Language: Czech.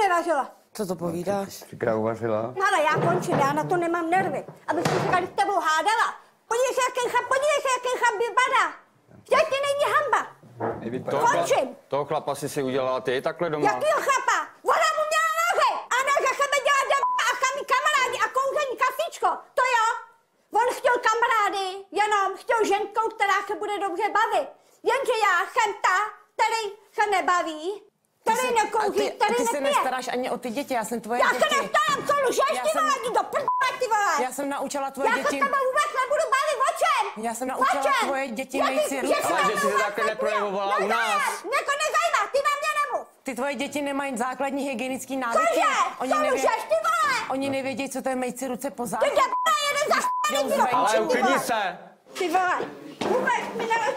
nevařila. Co to povídáš? Třikrát uvařila. Ale já končím, já na to nemám nervy. Abych si říkala, s tebou hádala. Podívej se, jaký chlap vypadá. Jak ti není hamba? Končím. Toho chlapa si udělala ty takhle doma? Jakýho chlapa? Ona mu měla nohy. A ne, že sebe dělá a kamarádi a kouření kafíčko. To jo. On chtěl kamarády, jenom chtěl ženkou, která se bude dobře bavit. Jenže já jsem ta, který se nebaví, který nekouří, který ty nepije. se nestaráš ani o ty děti, já jsem tvoje Já děti. se nestarám, co lžeš, ty vole, jdi do prdele, ty vole. Já jsem naučila tvoje Já děti. se s tebou vůbec nebudu bavit, o čem? Já jsem naučila tvoje děti mít si ruce. Ale že si to takhle neprojevovala u nás. Mě to nezajímá, ty na mě nemluv. Ty tvoje děti nemají základní hygienický návyky. Cože? Co lžeš, ty vole? Oni nevědí, co to je mít si ruce po Ty záchodě. děpá jeden za špany, ty vole. Ale uklidni se. Ty vole, vůbec mi nevím,